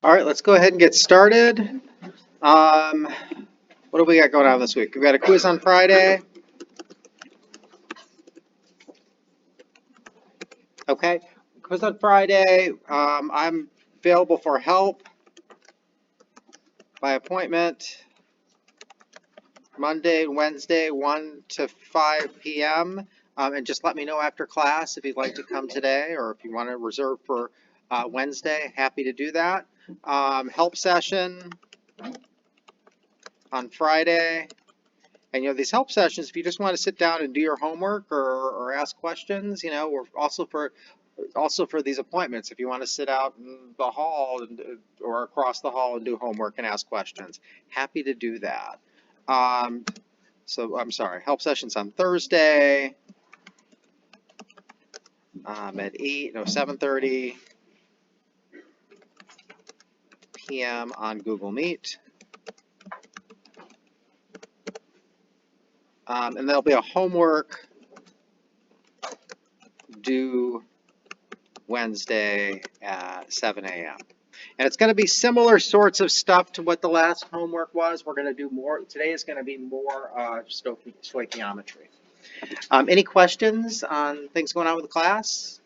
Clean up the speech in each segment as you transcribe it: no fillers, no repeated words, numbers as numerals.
All right, let's go ahead and get started. What do we got going on this week? We've got a quiz on Friday. Okay, quiz on Friday. I'm available for help by appointment Monday, Wednesday, 1 to 5 p.m. And just let me know after class if you'd like to come today or if you want to reserve for Wednesday. Happy to do that. Help session on Friday. And these help sessions, if you just want to sit down and do your homework or ask questions, or also for these appointments, if you want to sit out in the hall or across the hall and do homework and ask questions, happy to do that. So I'm sorry, help sessions on Thursday at 7:30 p.m. on Google Meet. And there'll be a homework due Wednesday at 7 a.m. And it's going to be similar sorts of stuff to what the last homework was. We're going to do more. Today is going to be more stoichiometry. Any questions on things going on with the class?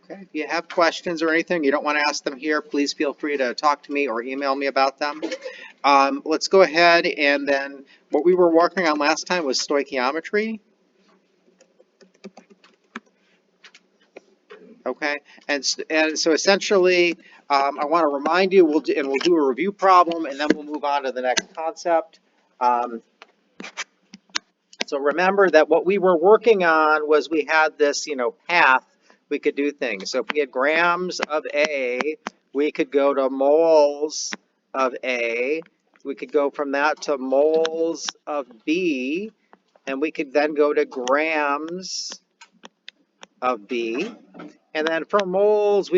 Okay. If you have questions or anything, you don't want to ask them here, please feel free to talk to me or email me about them. Let's go ahead and then what we were working on last time was stoichiometry. Okay, and so essentially, I want to remind you, we'll do a review problem, and then we'll move on to the next concept. So remember that what we were working on was we had this, path we could do things. So if we had grams of A, we could go to moles of A. We could go from that to moles of B, and we could then go to grams of B. And then for moles,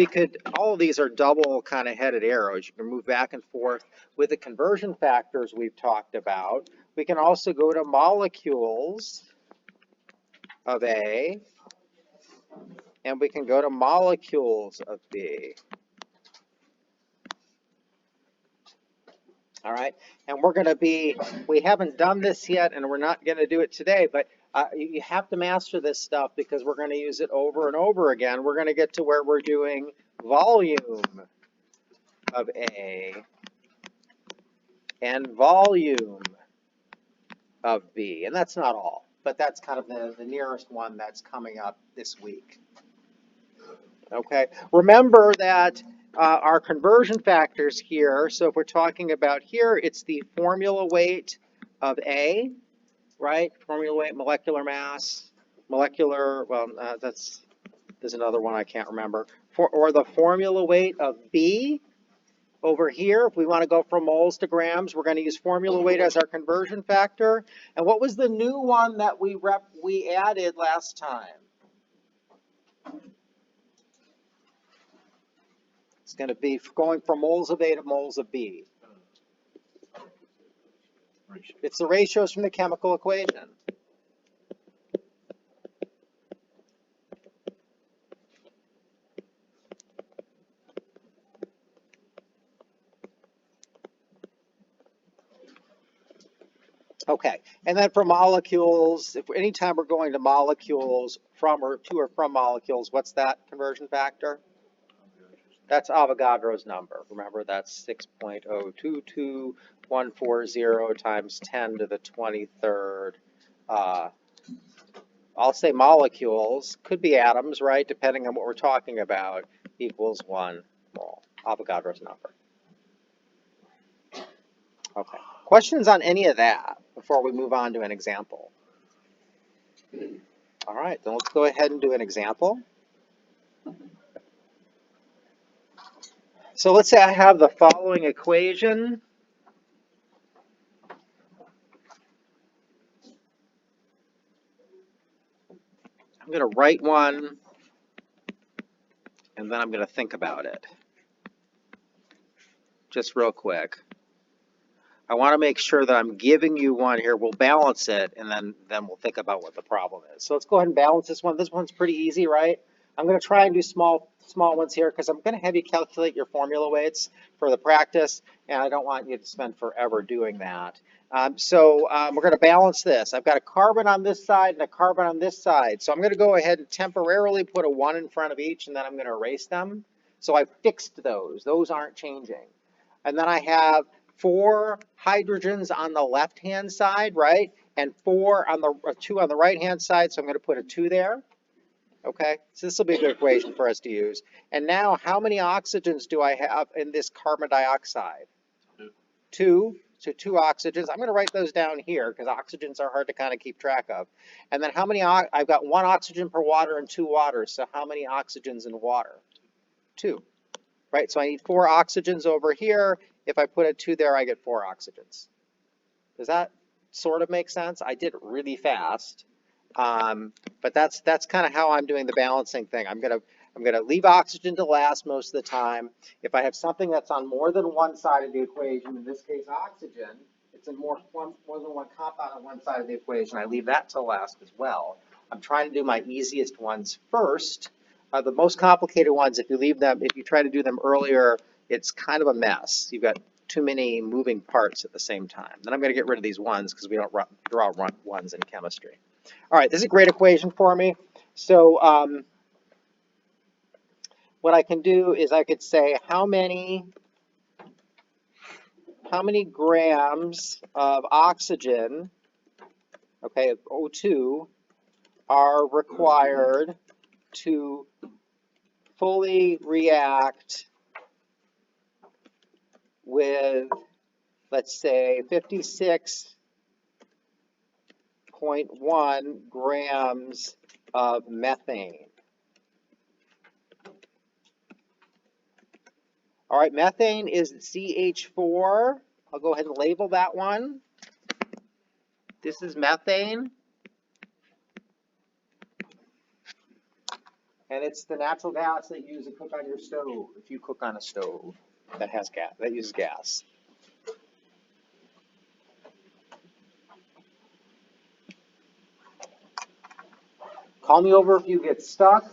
all of these are double kind of headed arrows. You can move back and forth with the conversion factors we've talked about. We can also go to molecules of A, and we can go to molecules of B. All right, and we haven't done this yet, and we're not going to do it today, but you have to master this stuff because we're going to use it over and over again. We're going to get to where we're doing volume of A and volume of B. And that's not all, but that's kind of the nearest one that's coming up this week. Okay, remember that our conversion factors here, so if we're talking about here, it's the formula weight of A, right? Formula weight, molecular mass, there's another one I can't remember. Or the formula weight of B. Over here, if we want to go from moles to grams, we're going to use formula weight as our conversion factor. And what was the new one that we added last time? It's going to be going from moles of A to moles of B. It's the ratios from the chemical equation. Okay, and then for molecules, if anytime we're going to molecules from or to or from molecules, what's that conversion factor? That's Avogadro's number. Remember, that's 6.022140 times 10 to the 23rd. I'll say molecules, could be atoms, right, depending on what we're talking about, equals 1 mole. Avogadro's number. Okay. Questions on any of that before we move on to an example? All right, then let's go ahead and do an example. So let's say I have the following equation. I'm going to write one, and then I'm going to think about it. Just real quick. I want to make sure that I'm giving you one here. We'll balance it, and then we'll think about what the problem is. So let's go ahead and balance this one. This one's pretty easy, right? I'm going to try and do small ones here because I'm going to have you calculate your formula weights for the practice, and I don't want you to spend forever doing that. We're going to balance this. I've got a carbon on this side and a carbon on this side. So I'm going to go ahead and temporarily put a 1 in front of each, and then I'm going to erase them. So I fixed those. Those aren't changing. And then I have 4 hydrogens on the left-hand side, right? And 2 on the right-hand side. So I'm going to put a 2 there. Okay, so this will be a good equation for us to use. And now, how many oxygens do I have in this carbon dioxide? 2. So 2 oxygens. I'm going to write those down here because oxygens are hard to kind of keep track of. And then how many, I've got 1 oxygen per water and 2 waters. So how many oxygens in water? 2. Right, so I need 4 oxygens over here. If I put a 2 there, I get 4 oxygens. Does that sort of make sense? I did it really fast. But that's kind of how I'm doing the balancing thing. I'm gonna leave oxygen to last most of the time. If I have something that's on more than one side of the equation, in this case oxygen, it's in more than one compound on one side of the equation, I leave that to last as well. I'm trying to do my easiest ones first. The most complicated ones, if you try to do them earlier, it's kind of a mess. You've got too many moving parts at the same time. Then I'm going to get rid of these ones because we don't draw ones in chemistry. All right, this is a great equation for me. So what I can do is I could say how many grams of oxygen, okay, of O2, are required to fully react with, let's say, 56.1 grams of methane. All right, methane is CH4. I'll go ahead and label that one. This is methane. And it's the natural gas that you use to cook on your stove, if you cook on a stove that has gas, that uses gas. Call me over if you get stuck.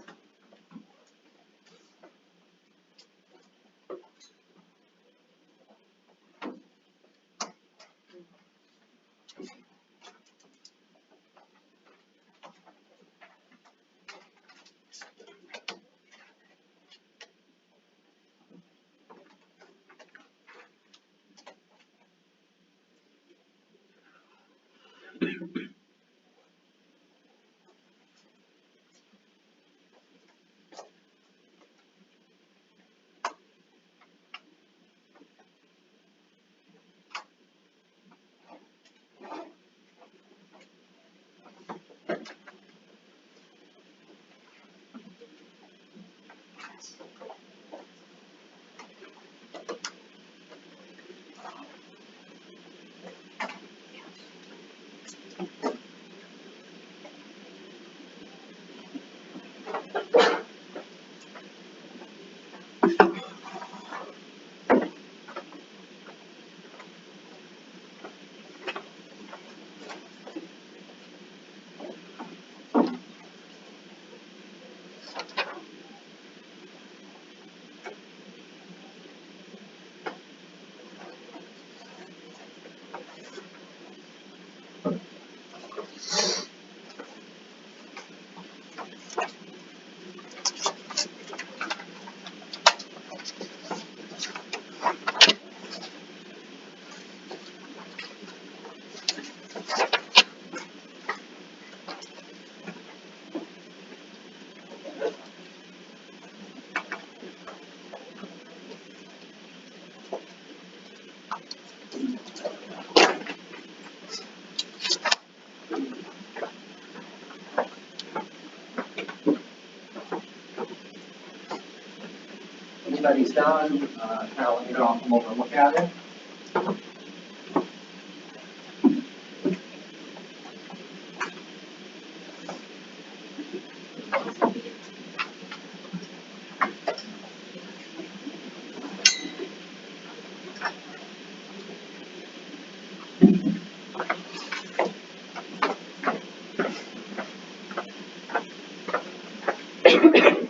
Anybody's done, kind of let me know, I'll come over and look at it.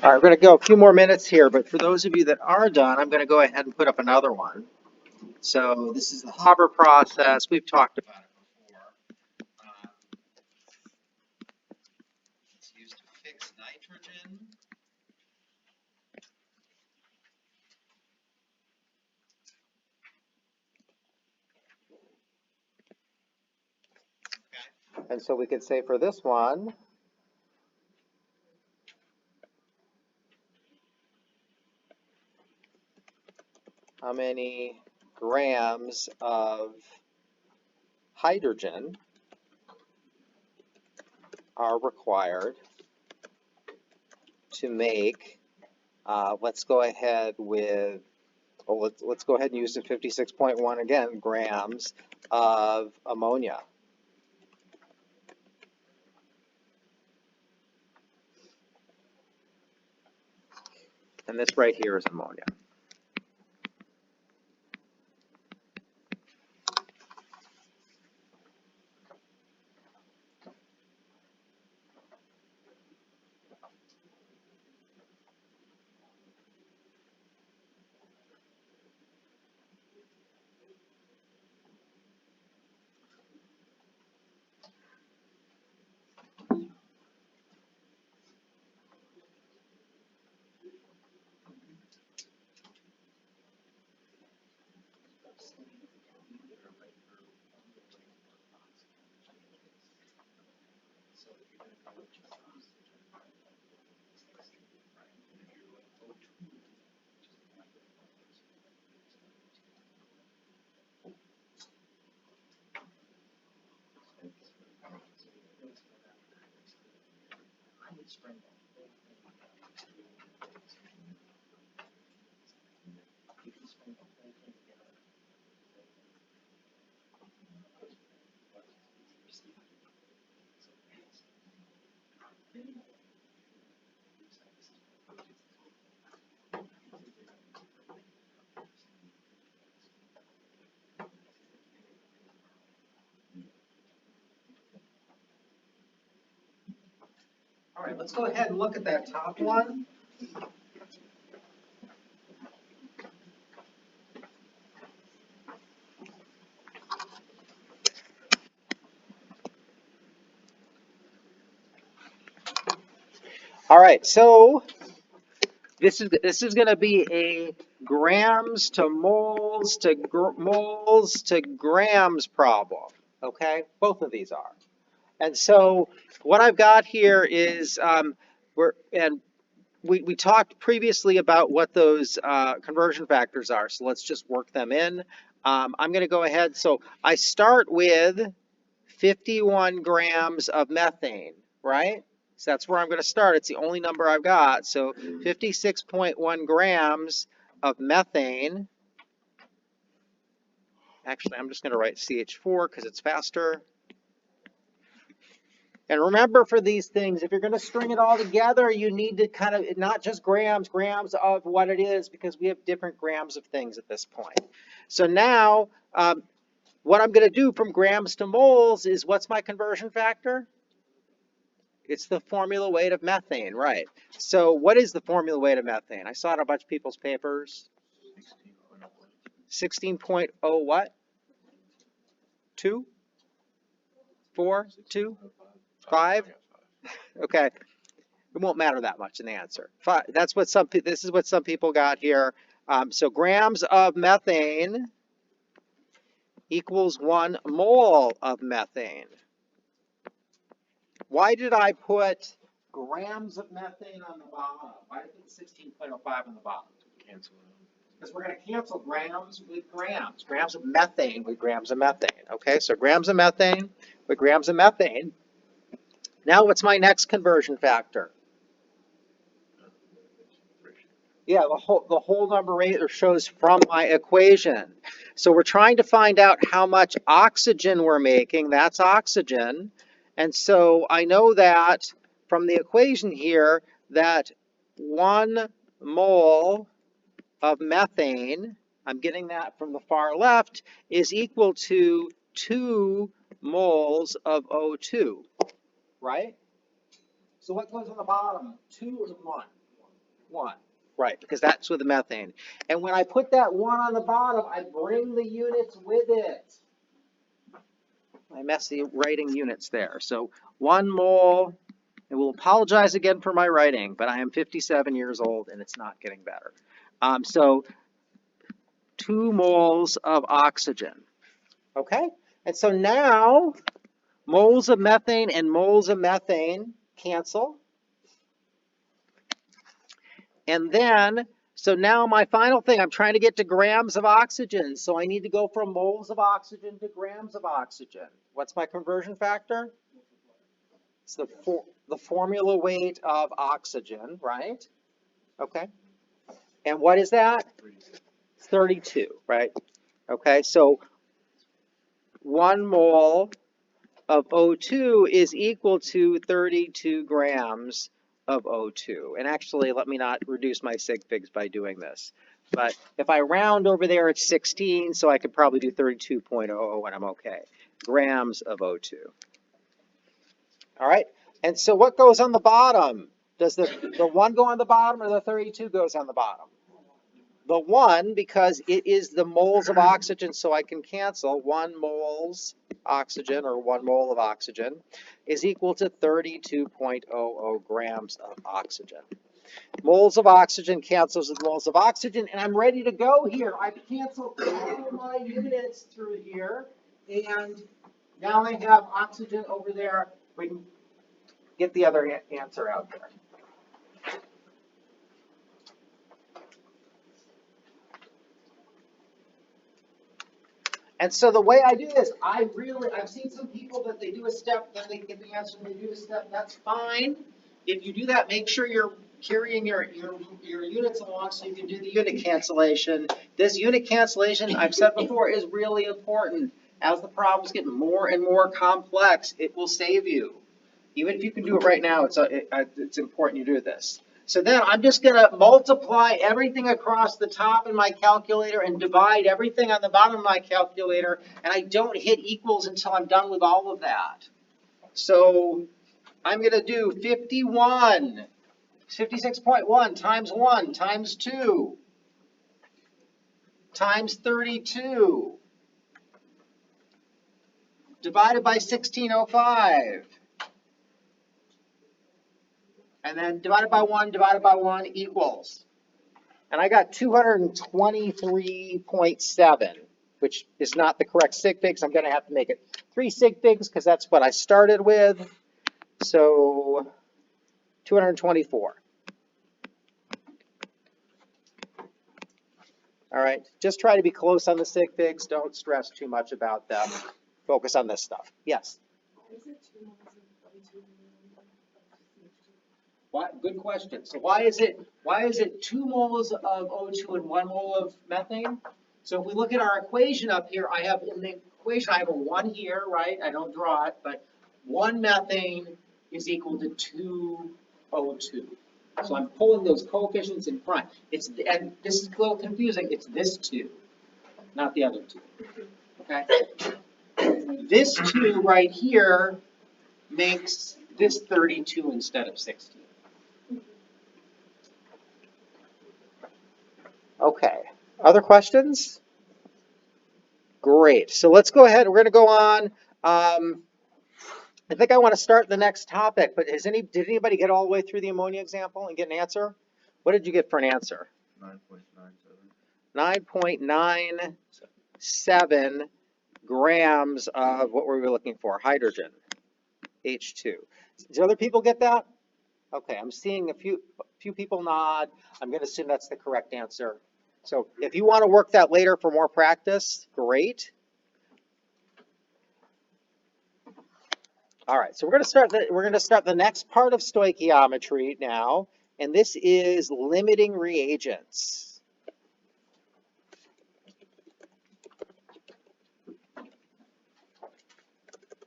All right, we're going to go a few more minutes here, but for those of you that are done, I'm going to go ahead and put up another one. So this is the Haber process. We've talked about it before. It's used to fix nitrogen. Okay. And so we could say for this one, how many grams of hydrogen are required to make, let's go ahead with, well, let's go ahead and use the 56.1 again, grams of ammonia. And this right here is ammonia. All right, let's go ahead and look at that top one. All right, so this is going to be a grams to moles to moles to grams problem. Okay, both of these are. And so what I've got here is we talked previously about what those conversion factors are. So let's just work them in. I'm going to go ahead. So I start with 51 grams of methane, right? So that's where I'm going to start. It's the only number I've got. So 56.1 grams of methane. Actually, I'm just going to write CH4 because it's faster. And remember for these things, if you're going to string it all together, you need to kind of, not just grams of what it is, because we have different grams of things at this point. So now, what I'm going to do from grams to moles is, what's my conversion factor? It's the formula weight of methane, right? So what is the formula weight of methane? I saw it on a bunch of people's papers. 16.0 what? 2? 4? 2? 5? Okay. It won't matter that much in the answer. That's what this is what some people got here. So grams of methane equals 1 mole of methane. Why did I put grams of methane on the bottom? Why did I put 16.05 on the bottom? Cancel it. Because we're going to cancel grams with grams. Grams of methane with grams of methane. Okay, so grams of methane with grams of methane. Now what's my next conversion factor? Yeah, the whole number ratio shows from my equation. So we're trying to find out how much oxygen we're making. That's oxygen. And so I know that from the equation here that 1 mole of methane, I'm getting that from the far left, is equal to 2 moles of O2, right? So what goes on the bottom, 2 or 1? 1. Right, because that's with the methane. And when I put that 1 on the bottom, I bring the units with it. I messy writing units there. So 1 mole, and we'll apologize again for my writing, but I am 57 years old and it's not getting better. So 2 moles of oxygen. Okay, and so now moles of methane and moles of methane cancel. And then, so now my final thing, I'm trying to get to grams of oxygen. So I need to go from moles of oxygen to grams of oxygen. What's my conversion factor? It's the formula weight of oxygen, right? Okay. And what is that? 32, right? Okay, so 1 mole of O2 is equal to 32 grams of O2. And actually, let me not reduce my sig figs by doing this. But if I round over there, it's 16, so I could probably do 32.00 and I'm okay. Grams of O2. All right, and so what goes on the bottom? Does the 1 go on the bottom or the 32 goes on the bottom? The 1, because it is the moles of oxygen, so I can cancel 1 moles oxygen, or 1 mole of oxygen, is equal to 32.00 grams of oxygen. Moles of oxygen cancels with moles of oxygen, and I'm ready to go here. I've canceled all of my units through here, and now I have oxygen over there. We can get the other answer out there. And so the way I do this, I've seen some people that they do a step, then they get the answer, and they do a step. That's fine. If you do that, make sure you're carrying your units along so you can do the unit cancellation. This unit cancellation, I've said before, is really important. As the problems get more and more complex, it will save you. Even if you can do it right now, it's important you do this. So then I'm just going to multiply everything across the top in my calculator and divide everything on the bottom of my calculator, and I don't hit equals until I'm done with all of that. So I'm going to do 56.1 times 1 times 2 times 32 divided by 1605. And then divided by 1 equals. And I got 223.7, which is not the correct sig figs. I'm going to have to make it 3 sig figs because that's what I started with. So 224. All right, just try to be close on the sig figs. Don't stress too much about them. Focus on this stuff. Yes? What? Good question. So why is it 2 moles of O2 and 1 mole of methane? So if we look at our equation up here, I have in the equation I have a 1 here, right? I don't draw it, but 1 methane is equal to 2 O2. So I'm pulling those coefficients in front. And this is a little confusing. It's this 2, not the other 2. Okay. This 2 right here makes this 32 instead of 16. Okay, other questions? Great, so let's go ahead, we're gonna go on. I think I wanna start the next topic, but did anybody get all the way through the ammonia example and get an answer? What did you get for an answer? 9.97 grams of, what were we looking for? Hydrogen, H2. Did other people get that? Okay, I'm seeing a few people nod. I'm gonna assume that's the correct answer. So if you want to work that later for more practice, great. All right, so we're going to start the next part of stoichiometry now, and this is limiting reagents.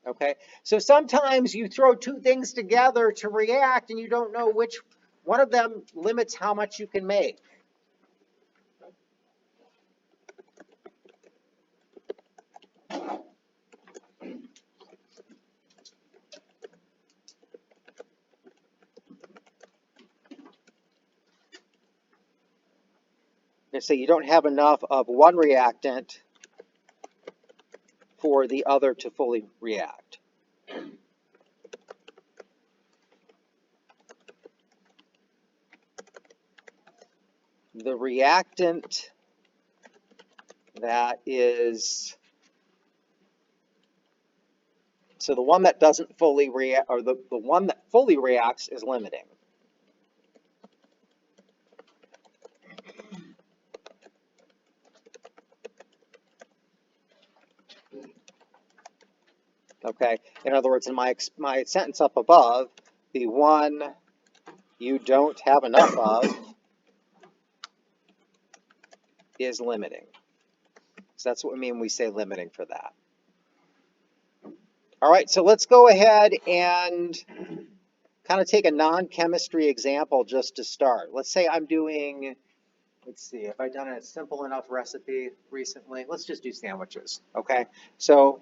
Okay, so sometimes you throw 2 things together to react and you don't know which one of them limits how much you can make. Let's say you don't have enough of one reactant for the other to fully react. The reactant that is, so the one that doesn't fully react, or the one that fully reacts is limiting. Okay, in other words, in my sentence up above, the one you don't have enough of is limiting. So that's what we mean when we say limiting for that. All right, so let's go ahead and kind of take a non-chemistry example just to start. Let's say I'm doing, let's see, have I done a simple enough recipe recently? Let's just do sandwiches, okay? So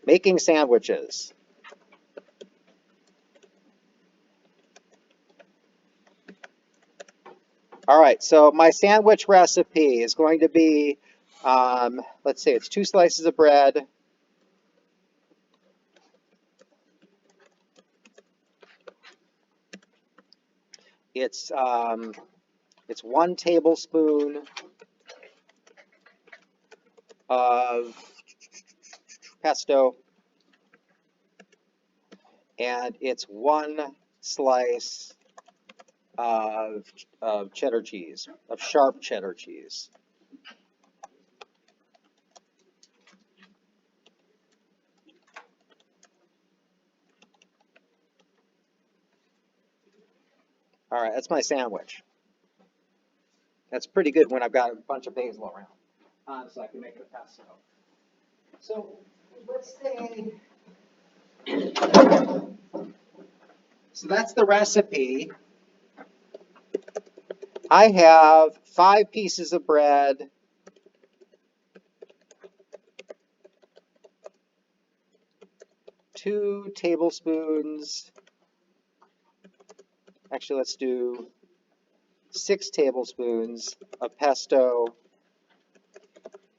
making sandwiches. All right, so my sandwich recipe is going to be, let's say it's 2 slices of bread, it's 1 tablespoon of pesto, and it's 1 slice of cheddar cheese, of sharp cheddar cheese. All right, that's my sandwich. That's pretty good when I've got a bunch of basil around, so I can make the pesto. So let's say, so that's the recipe. I have 5 pieces of bread, 2 tablespoons, actually let's do 6 tablespoons of pesto,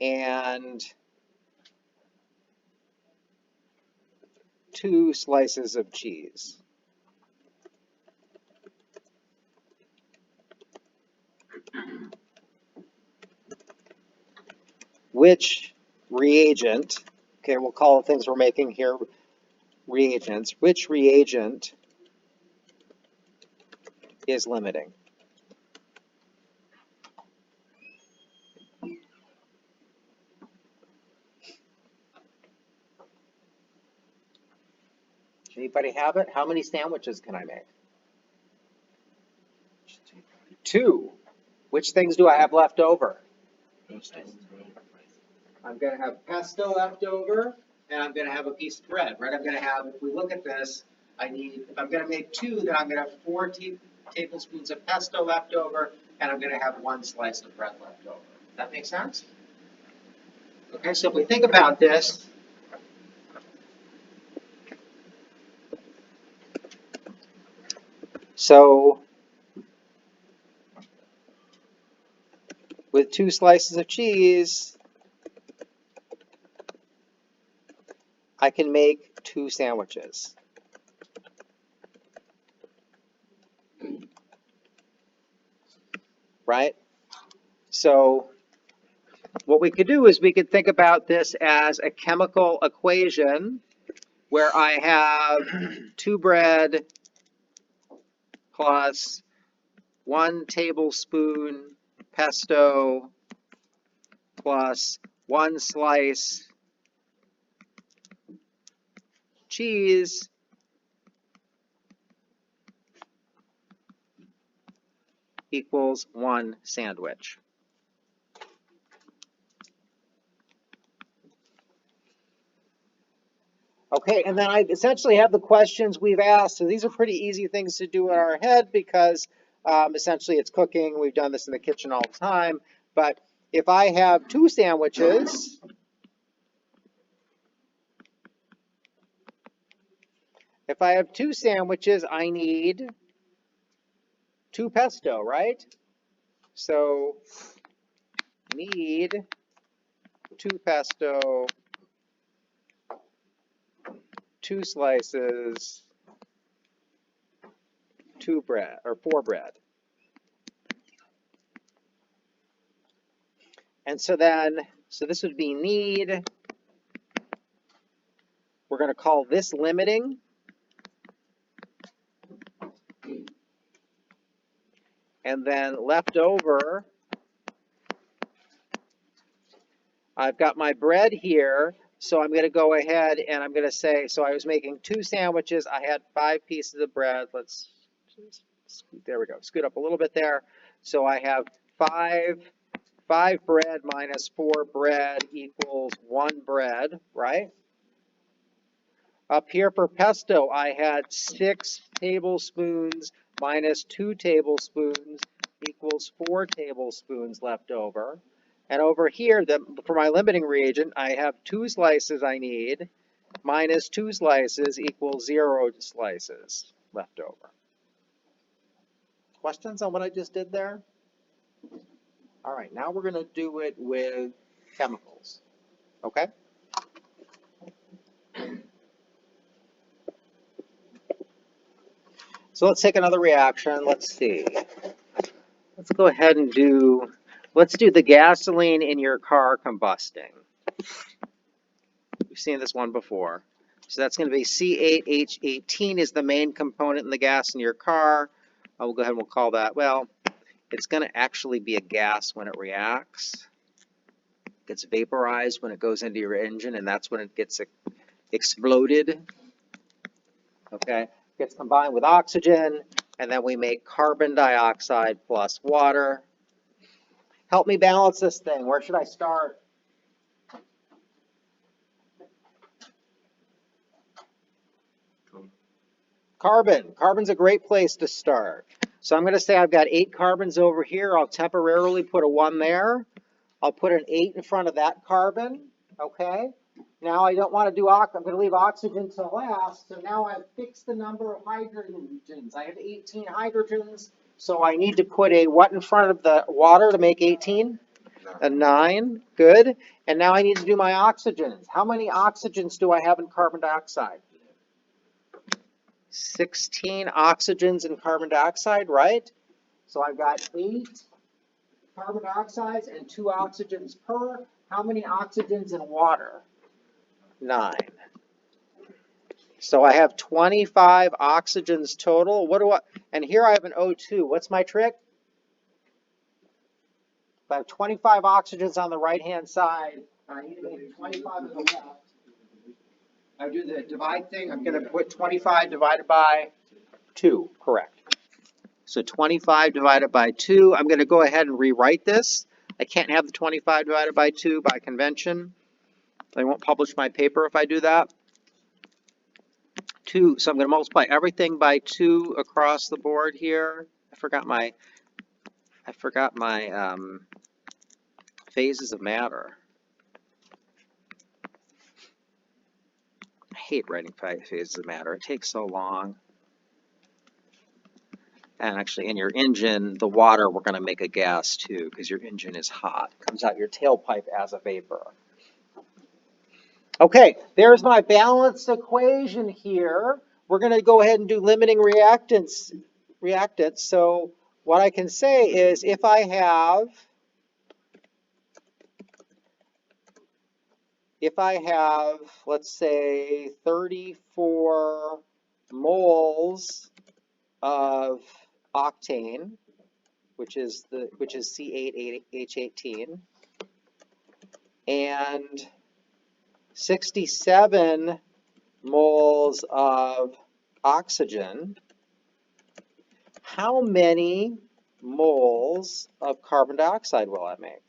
and 2 slices of cheese. Which reagent, okay, we'll call the things we're making here reagents, which reagent is limiting? Anybody have it? How many sandwiches can I make? 2. Which things do I have left over? I'm going to have pesto left over, and I'm going to have a piece of bread, right? I'm going to have, if we look at this, if I'm going to make 2, then I'm going to have 4 tablespoons of pesto left over, and I'm going to have 1 slice of bread left over. That makes sense? Okay, so if we think about this, so with 2 slices of cheese, I can make 2 sandwiches. Right? So what we could do is we could think about this as a chemical equation where I have 2 bread plus 1 tablespoon pesto plus 1 slice cheese equals 1 sandwich. Okay, and then I essentially have the questions we've asked. So these are pretty easy things to do in our head because essentially it's cooking. We've done this in the kitchen all the time. But if I have 2 sandwiches, I need 2 pesto, right? So need 2 pesto, 2 slices, 2 bread, or 4 bread. And so then, so this would be need. We're going to call this limiting. And then left over, I've got my bread here. So I'm going to go ahead and I'm going to say, so I was making 2 sandwiches. I had 5 pieces of bread. Let's just, there we go. Scoot up a little bit there. So I have 5 bread minus 4 bread equals 1 bread, right? Up here for pesto, I had 6 tablespoons minus 2 tablespoons equals 4 tablespoons left over. And over here, for my limiting reagent, I have 2 slices I need minus 2 slices equals 0 slices left over. Questions on what I just did there? All right, now we're going to do it with chemicals, okay? So let's take another reaction. Let's see. Let's go ahead and let's do the gasoline in your car combusting. We've seen this one before. So that's going to be C8H18 is the main component in the gas in your car. We'll go ahead and we'll call that, well, it's going to actually be a gas when it reacts. It gets vaporized when it goes into your engine, and that's when it gets exploded. Okay, gets combined with oxygen, and then we make carbon dioxide plus water. Help me balance this thing. Where should I start? Carbon. Carbon's a great place to start. So I'm going to say I've got 8 carbons over here. I'll temporarily put a 1 there. I'll put an 8 in front of that carbon. Okay. Now I don't want to do I'm going to leave oxygen to last. So now I've fixed the number of hydrogens. I have 18 hydrogens. So I need to put a what in front of the water to make 18? A 9. Good. And now I need to do my oxygens. How many oxygens do I have in carbon dioxide? 16 oxygens in carbon dioxide, right? So I've got 8 carbon dioxides and 2 oxygens per. How many oxygens in water? 9. So I have 25 oxygens total. And here I have an O2. What's my trick? If I have 25 oxygens on the right-hand side, and I need to make 25 on the left, I do the divide thing. I'm going to put 25 divided by 2, correct. So 25 divided by 2, I'm going to go ahead and rewrite this. I can't have the 25 divided by 2 by convention. I won't publish my paper if I do that. 2, so I'm going to multiply everything by 2 across the board here. I forgot my phases of matter. I hate writing phases of matter. It takes so long. And actually, in your engine, the water, we're going to make a gas too, because your engine is hot. It comes out your tailpipe as a vapor. Okay, there's my balanced equation here. We're going to go ahead and do limiting reactants. So what I can say is if I have, let's say, 34 moles of octane, which is C8H18, and 67 moles of oxygen, how many moles of carbon dioxide will I make?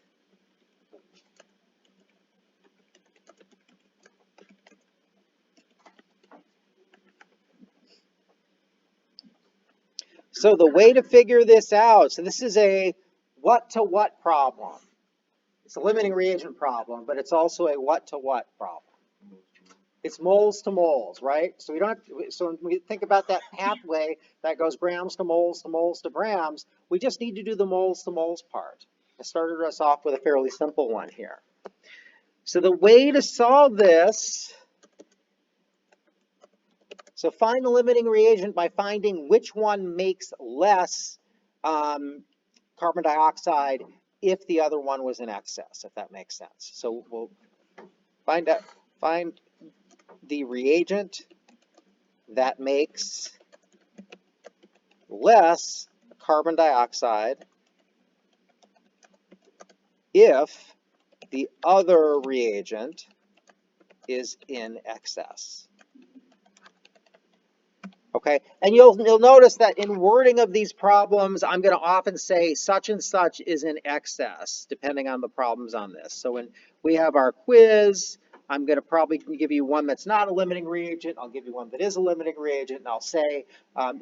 So the way to figure this out, so this is a what-to-what problem. It's a limiting reagent problem, but it's also a what-to-what problem. It's moles to moles, right? So we don't have to, so when we think about that pathway that goes grams to moles to moles to grams, we just need to do the moles to moles part. I started us off with a fairly simple one here. So the way to solve this, so find the limiting reagent by finding which one makes less carbon dioxide if the other one was in excess, if that makes sense. So we'll find the reagent that makes less carbon dioxide if the other reagent is in excess. Okay, and you'll notice that in wording of these problems, I'm going to often say such and such is in excess, depending on the problems on this. So when we have our quiz, I'm going to probably give you one that's not a limiting reagent. I'll give you one that is a limiting reagent, and I'll say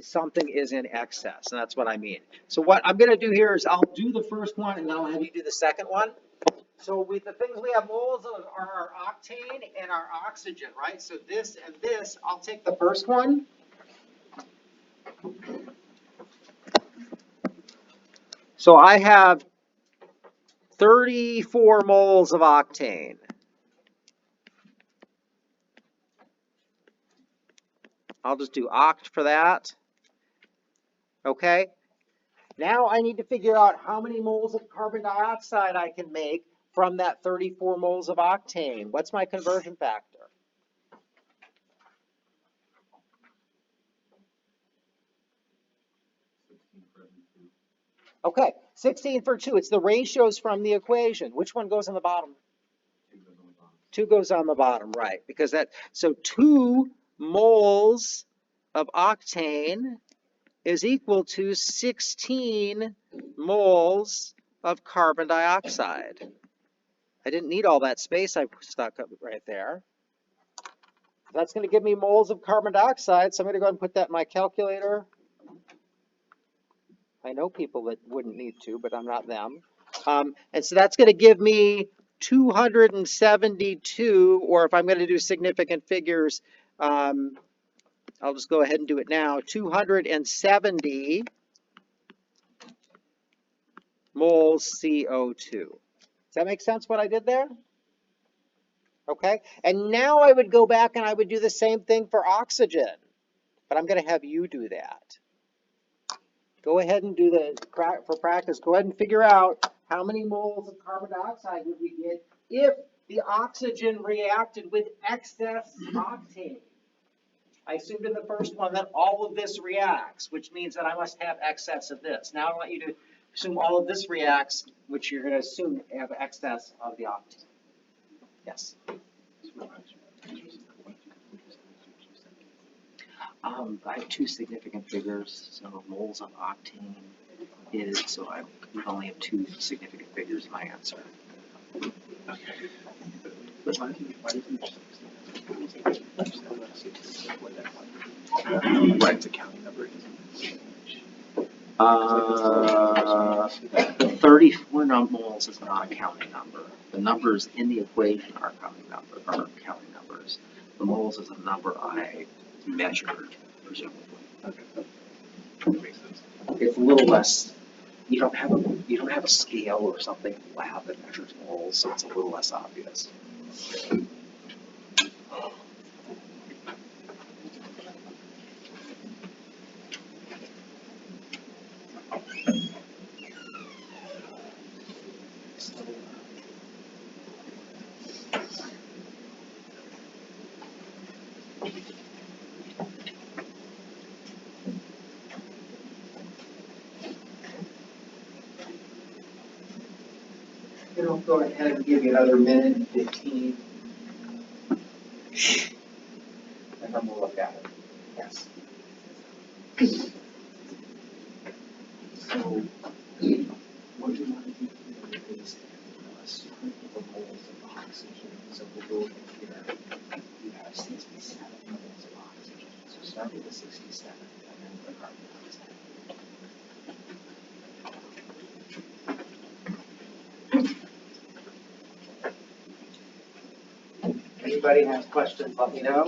something is in excess, and that's what I mean. So what I'm going to do here is I'll do the first one, and then I'll have you do the second one. So with the things we have moles of are our octane and our oxygen, right? So this and this, I'll take the first one. So I have 34 moles of octane. I'll just do oct for that. Okay. Now I need to figure out how many moles of carbon dioxide I can make from that 34 moles of octane. What's my conversion factor? Okay, 16 for 2. It's the ratios from the equation. Which one goes on the bottom? 2 goes on the bottom, right? Because that, so 2 moles of octane is equal to 16 moles of carbon dioxide. I didn't need all that space I stuck up right there. That's going to give me moles of carbon dioxide, so I'm going to go ahead and put that in my calculator. I know people that wouldn't need to, but I'm not them. And so that's going to give me 272, or if I'm going to do significant figures, I'll just go ahead and do it now, 270 moles CO2. Does that make sense what I did there? Okay, and now I would go back and I would do the same thing for oxygen, but I'm going to have you do that. Go ahead and do for practice, go ahead and figure out how many moles of carbon dioxide would we get if the oxygen reacted with excess octane. I assumed in the first one that all of this reacts, which means that I must have excess of this. Now I want you to assume all of this reacts, which you're going to assume have excess of the octane. Yes? I have 2 significant figures, so moles of octane is, so I would only have 2 significant figures in my answer. Okay. But why didn't you what its accounting number is? The 34 moles is not a counting number. The numbers in the equation are counting numbers. The moles is a number I measured, presumably. Okay. That makes sense. It's a little less. You don't have a scale or something in the lab that measures moles, so it's a little less obvious. I'll go ahead and give you another minute and 15. And then we'll look at it. Yes. So, what do you want to do here is assume the moles of oxygen. So we'll go in here. You have 67 moles of oxygen. So start with the 67 and then the carbon dioxide. Anybody has questions, let me know.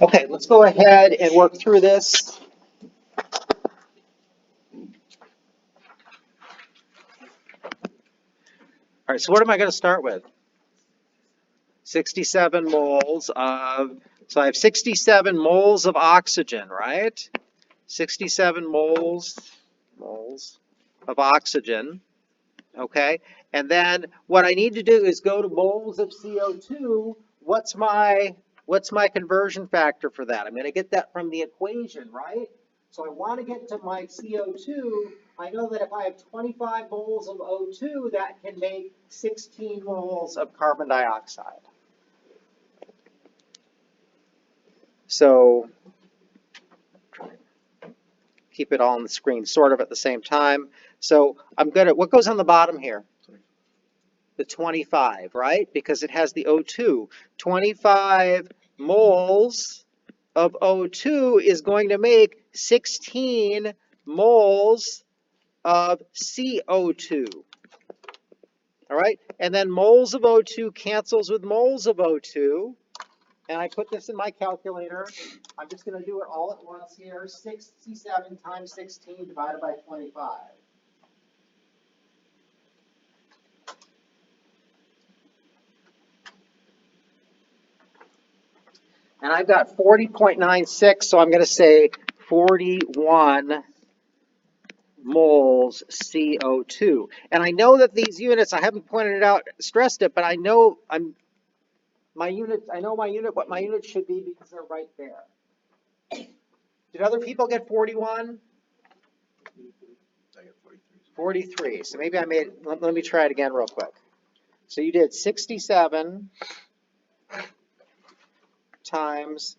Okay, let's go ahead and work through this. All right, so what am I going to start with? 67 moles of, so I have 67 moles of oxygen, right? 67 moles of oxygen, okay? And then what I need to do is go to moles of CO2. What's my conversion factor for that? I'm going to get that from the equation, right? So I want to get to my CO2. I know that if I have 25 moles of O2, that can make 16 moles of carbon dioxide. So keep it all on the screen sort of at the same time. So I'm going to, what goes on the bottom here? The 25, right? Because it has the O2. 25 moles of O2 is going to make 16 moles of CO2. All right? And then moles of O2 cancels with moles of O2. And I put this in my calculator. I'm just going to do it all at once here. 67 times 16 divided by 25. And I've got 40.96, so I'm going to say 41 moles CO2. And I know that these units, I haven't pointed it out, stressed it, but I know what my units should be because they're right there. Did other people get 41? 43. So maybe let me try it again real quick. So you did 67 times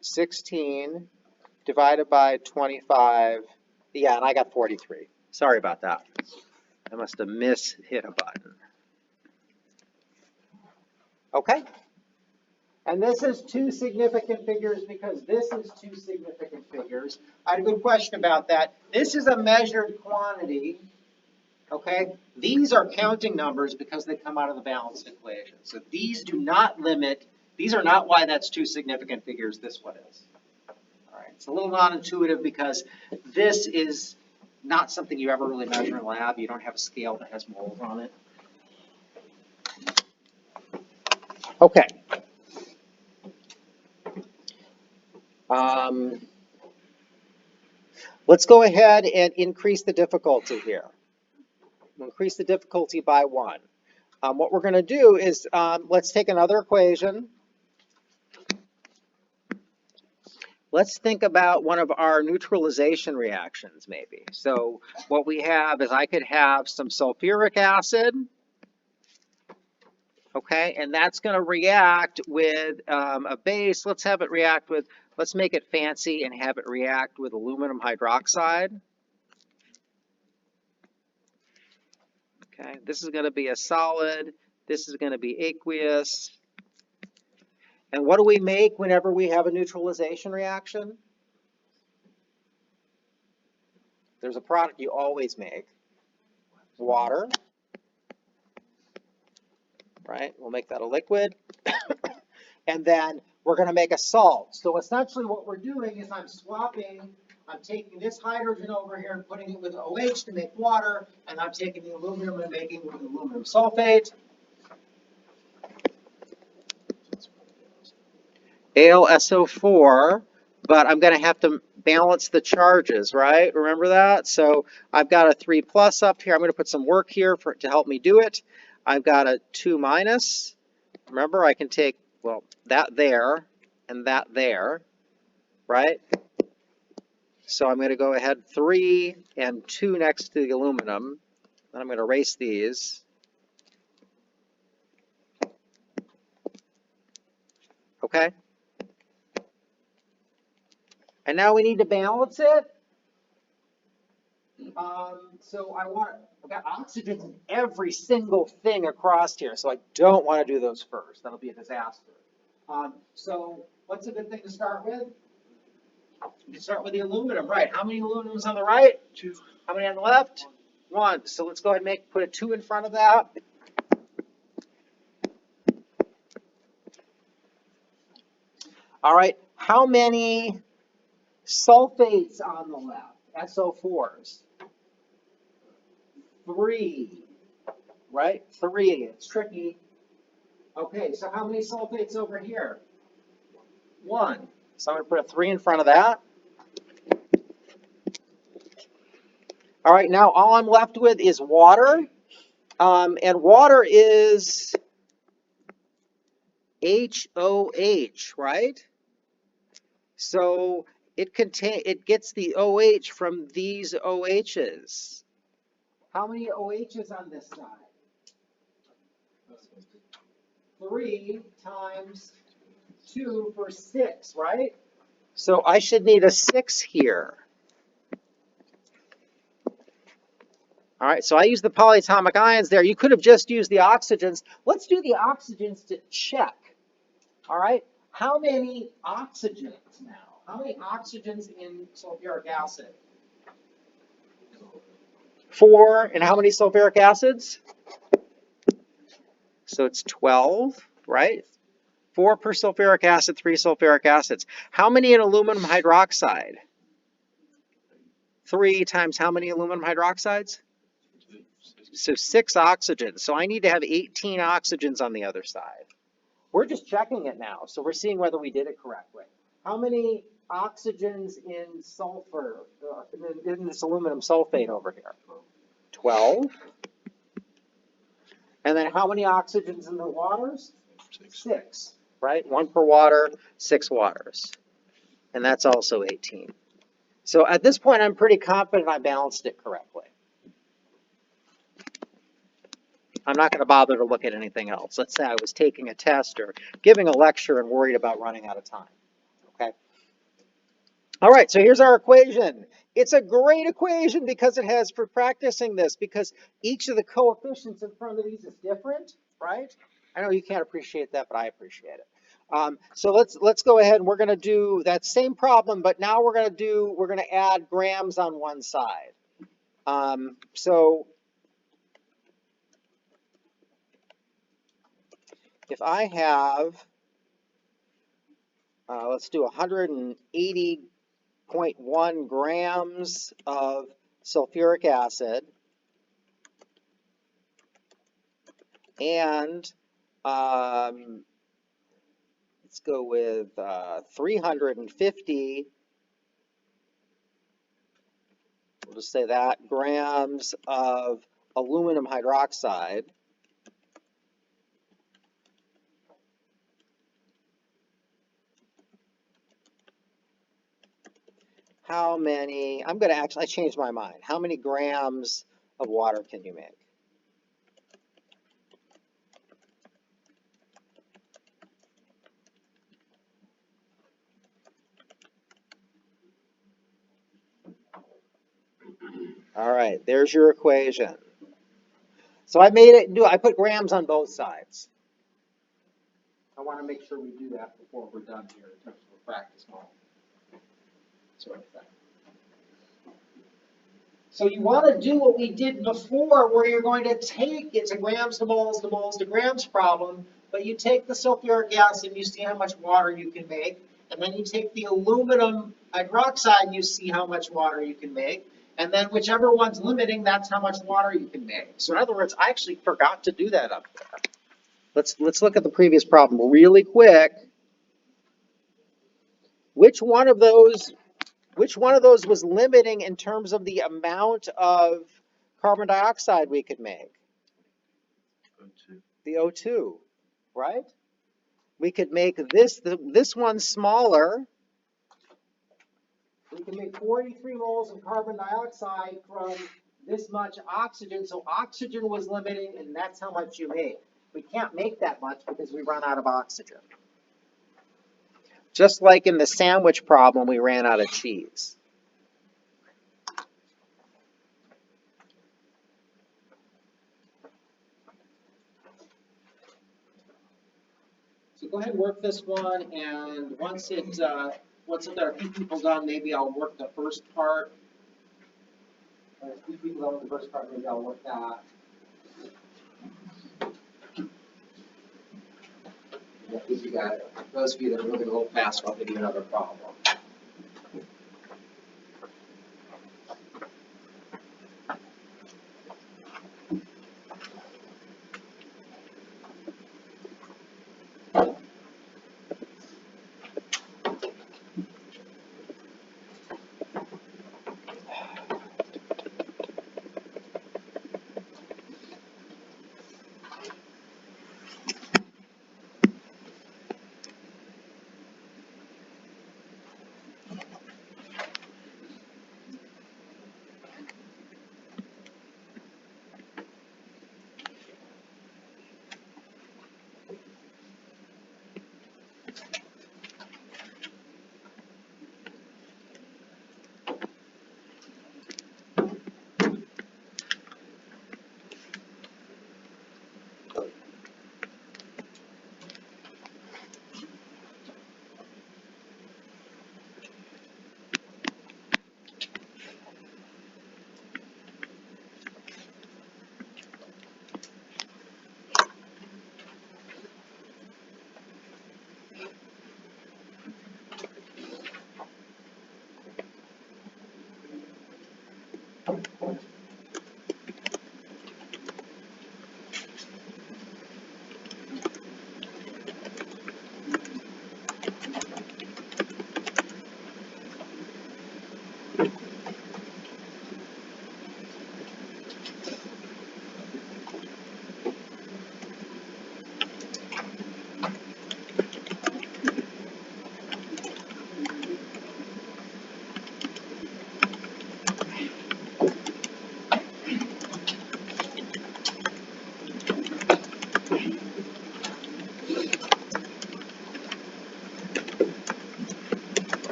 16 divided by 25. Yeah, and I got 43. Sorry about that. I must have hit a button. Okay. And this is two significant figures because this is two significant figures. I had a good question about that. This is a measured quantity. Okay. These are counting numbers because they come out of the balanced equation. So these do not limit. These are not why that's two significant figures. This one is. All right. It's a little non-intuitive because this is not something you ever really measure in lab. You don't have a scale that has moles on it. Okay. Let's go ahead and increase the difficulty here. We'll increase the difficulty by 1. What we're going to do is let's take another equation. Let's think about one of our neutralization reactions maybe. So what we have is I could have some sulfuric acid, okay, and that's going to react with a base. Let's have it react with, let's make it fancy and have it react with aluminum hydroxide. Okay, this is going to be a solid. This is going to be aqueous. And what do we make whenever we have a neutralization reaction? There's a product you always make. Water. Right? We'll make that a liquid. And then we're going to make a salt. So essentially what we're doing is I'm taking this hydrogen over here and putting it with OH to make water, and I'm taking the aluminum and making it with aluminum sulfate. AlSO4, but I'm going to have to balance the charges, right? Remember that? So I've got a 3 plus up here. I'm going to put some work here to help me do it. I've got a 2 minus. Remember, I can take, well, that there and that there, right? So I'm going to go ahead 3 and 2 next to the aluminum. Then I'm going to erase these. Okay. And now we need to balance it. So I've got oxygen in every single thing across here, so I don't want to do those first. That'll be a disaster. So what's a good thing to start with? You can start with the aluminum, right? How many aluminums on the right? 2. How many on the left? 1. So let's go ahead and put a 2 in front of that. All right. How many sulfates on the left? SO4s. 3. Right? 3. It's tricky. Okay, so how many sulfates over here? 1. So I'm going to put a 3 in front of that. All right, now all I'm left with is water. And water is HOH, right? So it gets the OH from these OHs. How many OHs on this side? 3 times 2 for 6, right? So I should need a 6 here. All right, so I use the polyatomic ions there. You could have just used the oxygens. Let's do the oxygens to check. All right, how many oxygens now? How many oxygens in sulfuric acid? 4, and how many sulfuric acids? So it's 12, right? 4 per sulfuric acid, 3 sulfuric acids. How many in aluminum hydroxide? 3 times how many aluminum hydroxides? So 6 oxygens. So I need to have 18 oxygens on the other side. We're just checking it now, so we're seeing whether we did it correctly. How many oxygens in sulfur, in this aluminum sulfate over here? 12. And then how many oxygens in the waters? 6, right? 1 per water, 6 waters. And that's also 18. So at this point, I'm pretty confident I balanced it correctly. I'm not going to bother to look at anything else. Let's say I was taking a test or giving a lecture and worried about running out of time. Okay. All right, so here's our equation. It's a great equation because it has, for practicing this, because each of the coefficients in front of these is different, right? I know you can't appreciate that, but I appreciate it. So let's go ahead and we're going to do that same problem, but now we're going to add grams on one side. So if I have, let's do 180.1 grams of sulfuric acid, and let's go with 350, we'll just say that, grams of aluminum hydroxide. How many, I'm going to actually, I changed my mind. How many grams of water can you make? All right, there's your equation. So I made it, I put grams on both sides. I want to make sure we do that before we're done here in terms of a practice model. Sort of thing. So you want to do what we did before, where you're going to take, it's a grams to moles to moles to grams problem, but you take the sulfuric acid and you see how much water you can make, and then you take the aluminum hydroxide and you see how much water you can make, and then whichever one's limiting, that's how much water you can make. So in other words, I actually forgot to do that up there. Let's look at the previous problem really quick. Which one of those was limiting in terms of the amount of carbon dioxide we could make? O2. The O2, right? We could make this one smaller. We can make 43 moles of carbon dioxide from this much oxygen. So oxygen was limiting, and that's how much you make. We can't make that much because we run out of oxygen. Just like in the sandwich problem, we ran out of cheese. So go ahead and work this one, and once there are a few people done, maybe I'll work the first part. A few people done with the first part, maybe I'll work that. Yeah, you got it. Those of you that are moving a little faster, I'll give you another problem.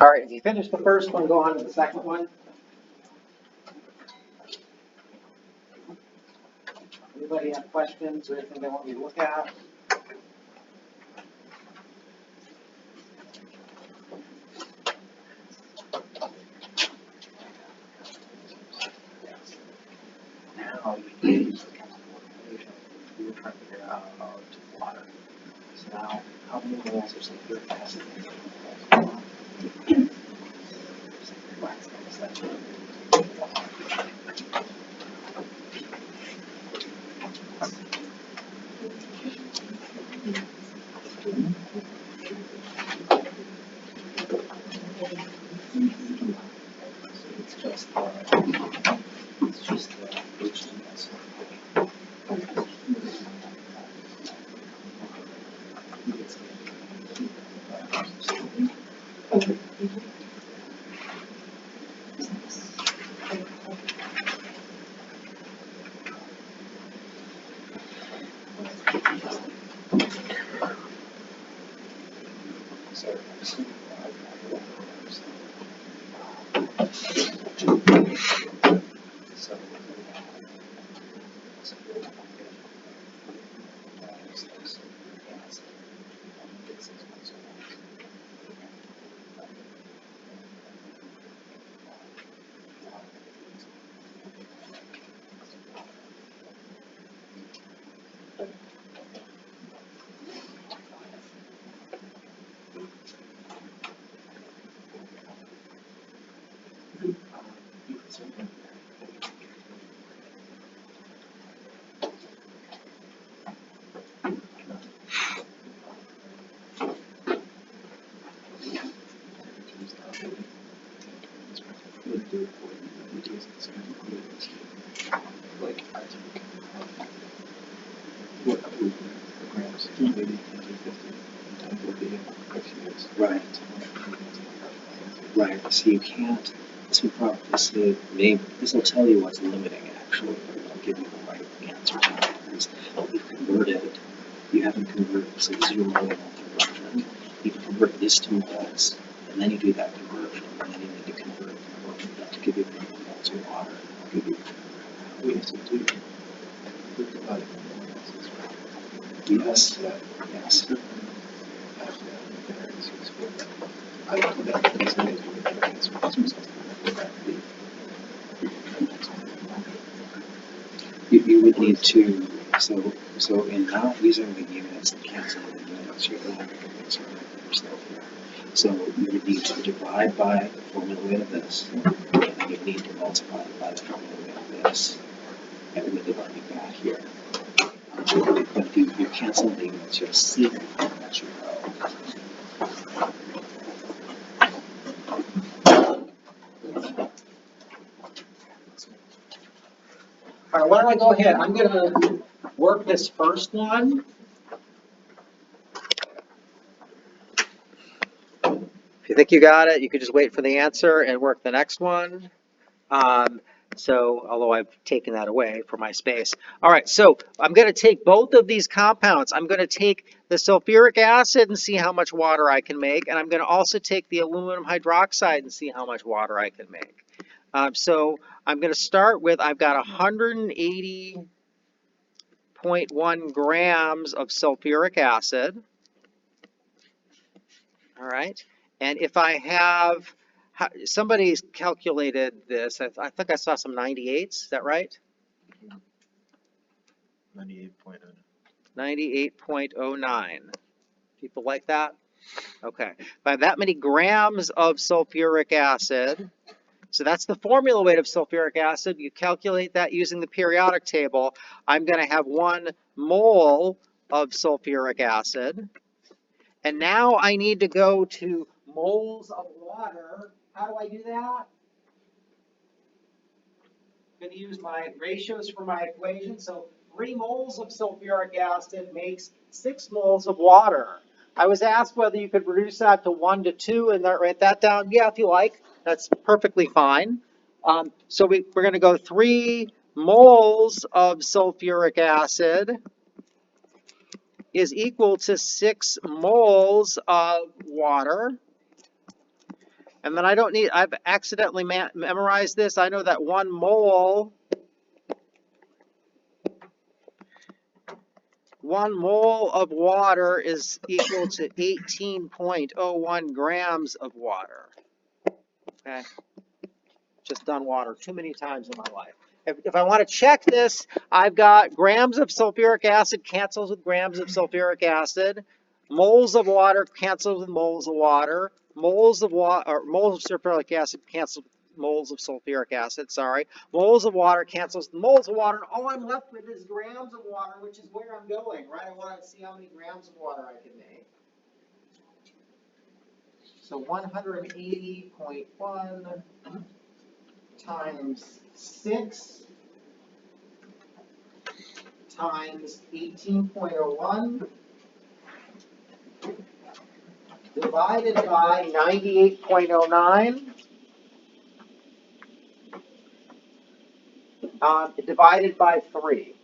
All right, if you finish the first one, go on to the second one. Anybody have questions or anything they want me to look at? Now you use the calculation. We were trying to figure out water. So now, how many moles of sulfuric acid? It's just the H2S. Maybe 10 to 15 times would be excuse. Right. Right. So you can't. This would probably this will tell you what's limiting actually, but it won't give you the right answer to it. Because you've converted. You haven't converted. So this is your mole conversion. You can convert this to moles, and then you do that conversion, and then you need to convert that to give you moles of water. Give you. We have to do. Yes. Yes. I don't know that you would need to, so in not using the units and canceling the units, you're going to make a big sort of yourself here. So you would need to divide by the formula weight of this, and then you need to multiply it by the formula weight of this, and we're dividing that here. But if you cancel the units, you'll see as you go. All right, why don't I go ahead? I'm going to work this first one. If you think you got it, you could just wait for the answer and work the next one. Although I've taken that away for my space. All right, so I'm going to take both of these compounds. I'm going to take the sulfuric acid and see how much water I can make, and I'm going to also take the aluminum hydroxide and see how much water I can make. So I'm going to start with, I've got 180.1 grams of sulfuric acid. All right, and if I have, somebody's calculated this, I think I saw some 98s, is that right? 98.09. 98.09. People like that? Okay. If I have that many grams of sulfuric acid, so that's the formula weight of sulfuric acid. You calculate that using the periodic table. I'm going to have 1 mole of sulfuric acid. And now I need to go to moles of water. How do I do that? I'm going to use my ratios for my equation. So 3 moles of sulfuric acid makes 6 moles of water. I was asked whether you could reduce that to 1 to 2 and write that down. Yeah, if you like. That's perfectly fine. So we're going to go 3 moles of sulfuric acid is equal to 6 moles of water. And then I've accidentally memorized this. I know that 1 mole of water is equal to 18.01 grams of water. Okay. Just done water too many times in my life. If I want to check this, I've got grams of sulfuric acid cancels with grams of sulfuric acid. Moles of water cancels with moles of water. Moles of sulfuric acid cancels with moles of sulfuric acid, sorry. Moles of water cancels with moles of water. And all I'm left with is grams of water, which is where I'm going, right? I want to see how many grams of water I can make. So 180.1 times 6 times 18.01 divided by 98.09 divided by 3.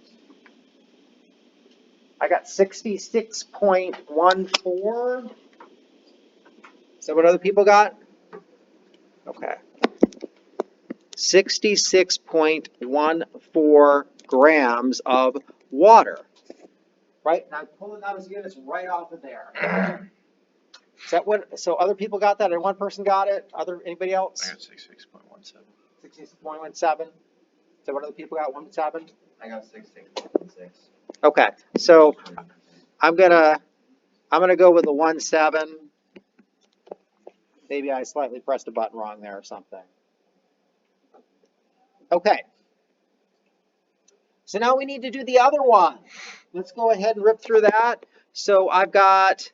I got 66.14. Is that what other people got? Okay. 66.14 grams of water. Right? And I'm pulling those units right off of there. Is that what? So other people got that, and one person got it. Anybody else? I got 66.17. 66.17. Is that what other people got? 1.7. I got 66.6. Okay. So I'm gonna go with the 1.7. Maybe I slightly pressed a button wrong there or something. Okay. So now we need to do the other one. Let's go ahead and rip through that. So I've got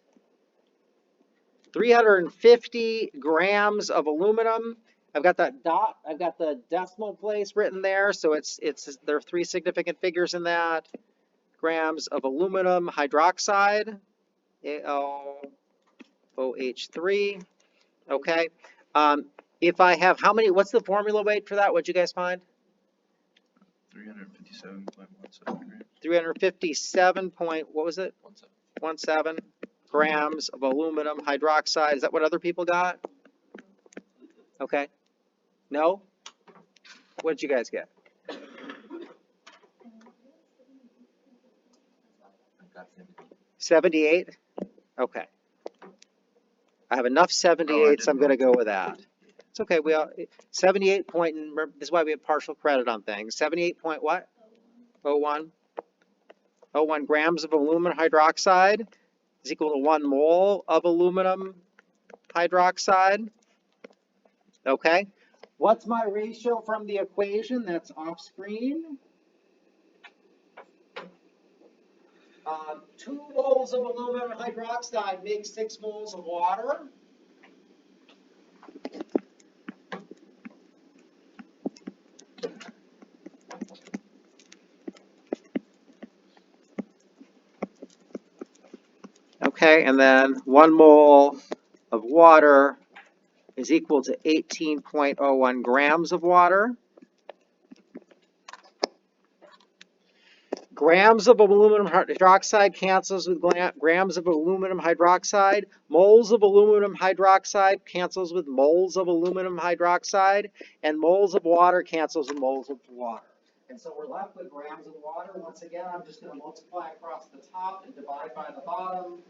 350 grams of aluminum. I've got that dot. I've got the decimal place written there. So there are 3 significant figures in that. grams of aluminum hydroxide, AlOH3. Okay. If I have how many, what's the formula weight for that? What'd you guys find? 357.17 grams. 357 point, what was it? 17 grams of aluminum hydroxide. Is that what other people got? Okay. No? What did you guys get? I've got 78. 78? Okay. I have enough 78s, I'm going to go with that. It's okay. We all 78 point, remember, this is why we have partial credit on things. 78 point what? 01. 01 grams of aluminum hydroxide is equal to 1 mole of aluminum hydroxide. Okay. What's my ratio from the equation? That's off screen. 2 moles of aluminum hydroxide makes 6 moles of water. Okay, and then 1 mole of water is equal to 18.01 grams of water. Grams of aluminum hydroxide cancels with grams of aluminum hydroxide. Moles of aluminum hydroxide cancels with moles of aluminum hydroxide. And moles of water cancels with moles of water. And so we're left with grams of water. Once again, I'm just going to multiply across the top and divide by the bottom.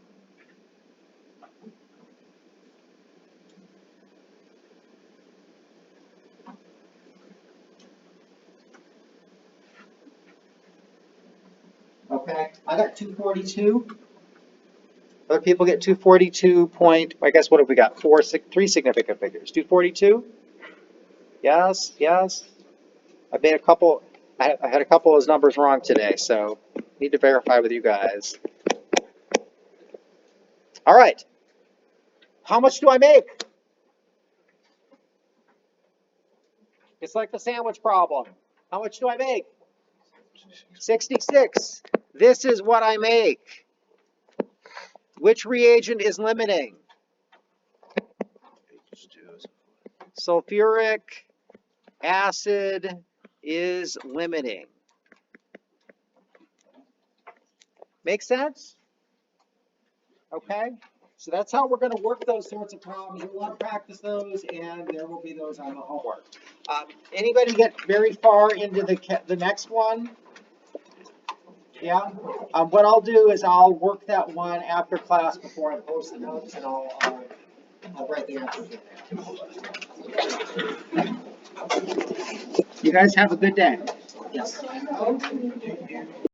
Okay, I got 242. Other people get 242 point, I guess what have we got? 3 significant figures. 242? Yes, yes. I made a couple, I had a couple of those numbers wrong today, so need to verify with you guys. All right. How much do I make? It's like the sandwich problem. How much do I make? 66. This is what I make. Which reagent is limiting? Sulfuric acid is limiting. Make sense? Okay. So that's how we're going to work those sorts of problems. We'll want to practice those, and there will be those on the homework. Anybody get very far into the next one? Yeah? What I'll do is I'll work that one after class before I post the notes, and I'll write the answers in there. You guys have a good day. Yes.